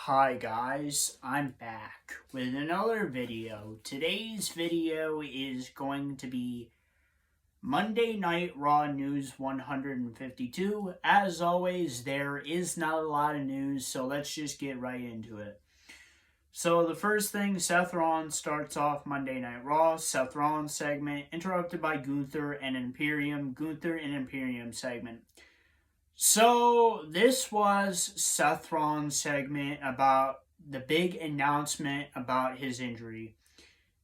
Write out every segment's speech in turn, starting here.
Hi guys, I'm back with another video. Today's video is going to be Monday Night Raw News 152. As always, there is not a lot of news, so let's just get right into it. So the first thing, Seth Rollins starts off Monday Night Raw. Seth Rollins segment, interrupted by Gunther and Imperium. Gunther and Imperium segment. So this was Seth Rollins' segment about the big announcement about his injury.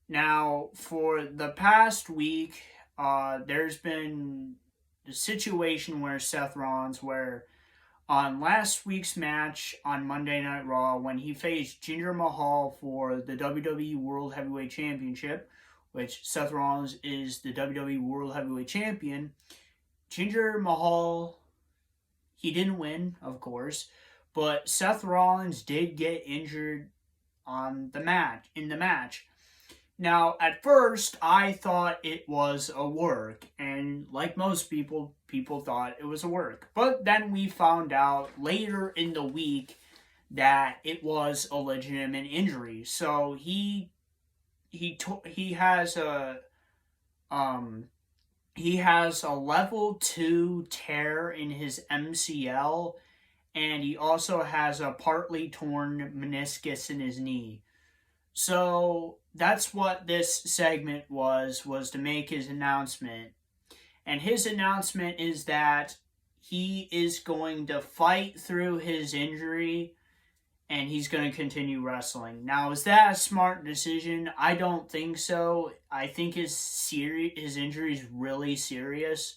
Now, for the past week, there's been a situation where Seth Rollins, where on last week's match on Monday Night Raw, when he faced Jinder Mahal for the WWE World Heavyweight Championship, which Seth Rollins is the WWE World Heavyweight Champion, Jinder Mahal, he didn't win, of course, but Seth Rollins did get injured in the match. Now, at first, I thought it was a work, and like most people thought it was a work. But then we found out later in the week that it was a legitimate injury. So he has a level 2 tear in his MCL, and he also has a partly torn meniscus in his knee. So that's what this segment was to make his announcement. And his announcement is that he is going to fight through his injury and he's going to continue wrestling. Now, is that a smart decision? I don't think so. I think his injury is really serious,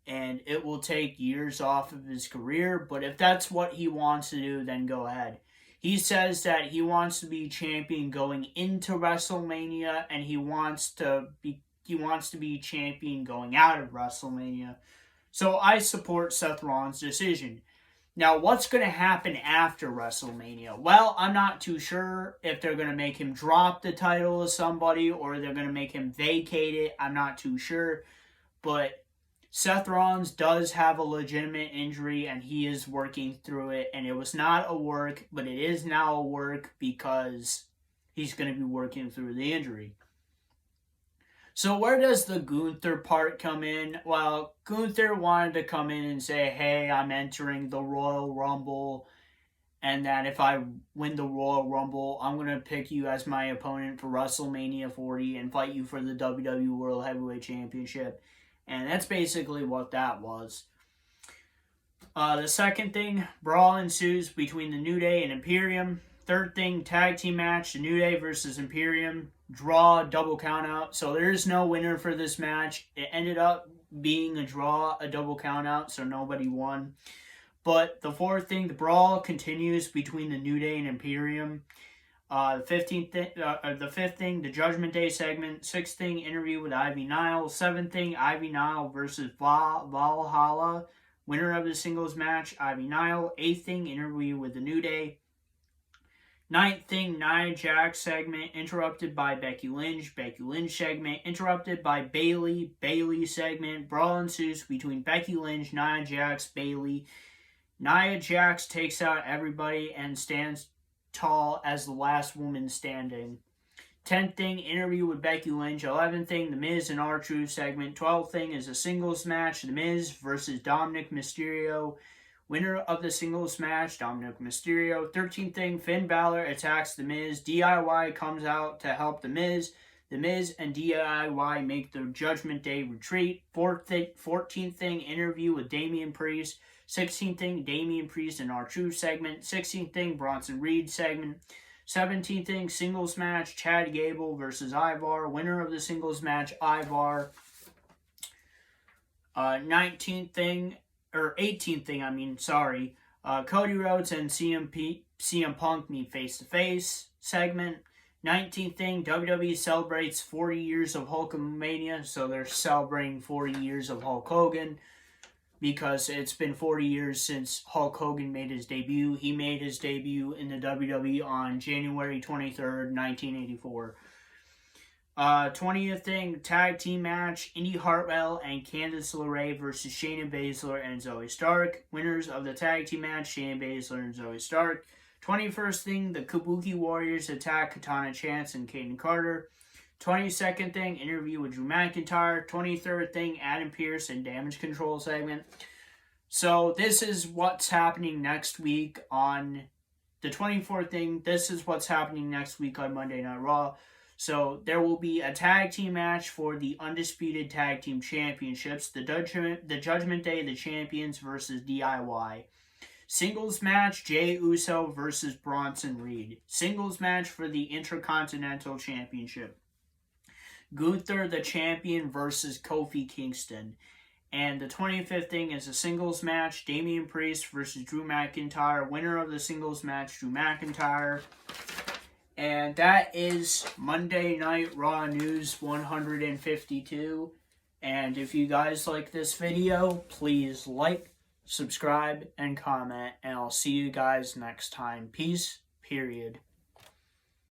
and it will take years off of his career. But if that's what he wants to do, then go ahead. He says that he wants to be champion going into WrestleMania, and he wants to be champion going out of WrestleMania. So I support Seth Rollins' decision. Now, what's going to happen after WrestleMania? Well, I'm not too sure if they're going to make him drop the title to somebody or they're going to make him vacate it. I'm not too sure. But Seth Rollins does have a legitimate injury and he is working through it. And it was not a work, but it is now a work because he's going to be working through the injury. So where does the Gunther part come in? Well, Gunther wanted to come in and say, hey, I'm entering the Royal Rumble, and that if I win the Royal Rumble, I'm going to pick you as my opponent for WrestleMania 40 and fight you for the WWE World Heavyweight Championship. And that's basically what that was. The second thing, brawl ensues between the New Day and Imperium. Third thing, tag team match, the New Day versus Imperium. Draw, double count out. So there is no winner for this match. It ended up being a draw, a double count out, so nobody won. But the fourth thing, the brawl continues between the New Day and Imperium. The fifth thing, the Judgment Day segment. Sixth thing, interview with Ivy Nile. Seventh thing, Ivy Nile versus Valhalla. Winner of the singles match, Ivy Nile. Eighth thing, interview with the New Day. Ninth thing, Nia Jax segment, interrupted by Becky Lynch. Becky Lynch segment, interrupted by Bayley. Bayley segment, brawl ensues between Becky Lynch, Nia Jax, Bayley. Nia Jax takes out everybody and stands tall as the last woman standing. 10th thing, interview with Becky Lynch. 11th thing, The Miz and R-Truth segment. 12th thing is a singles match, The Miz versus Dominic Mysterio. Winner of the singles match, Dominic Mysterio. 13th thing, Finn Balor attacks The Miz. DIY comes out to help The Miz. The Miz and DIY make the Judgment Day retreat. 14th thing, interview with Damian Priest. 16th thing, Damian Priest and R-Truth segment. 16th thing, Bronson Reed segment. 17th thing, singles match, Chad Gable versus Ivar. Winner of the singles match, Ivar. 18th thing, Cody Rhodes and CM Punk meet face-to-face segment. 19th thing, WWE celebrates 40 years of Hulkamania, so they're celebrating 40 years of Hulk Hogan because it's been 40 years since Hulk Hogan made his debut. He made his debut in the WWE on January 23rd, 1984. 20th thing, tag team match, Indy Hartwell and Candice LeRae versus Shayna Baszler and Zoe Stark. Winners of the tag team match, Shayna Baszler and Zoe Stark. 21st thing, the Kabuki Warriors attack Katana Chance and Caden Carter. 22nd thing, interview with Drew McIntyre. 23rd thing, Adam Pearce and Damage Control segment. So this is what's happening next week on the 24th thing. This is what's happening next week on Monday Night Raw. So there will be a tag team match for the Undisputed Tag Team Championships. The Judgment Day, the champions versus DIY. Singles match, Jey Uso versus Bronson Reed. Singles match for the Intercontinental Championship. Gunther, the champion, versus Kofi Kingston. And the 25th thing is a singles match, Damian Priest versus Drew McIntyre. Winner of the singles match, Drew McIntyre. And that is Monday Night Raw News 152. And if you guys like this video, please like, subscribe, and comment. And I'll see you guys next time. Peace, period.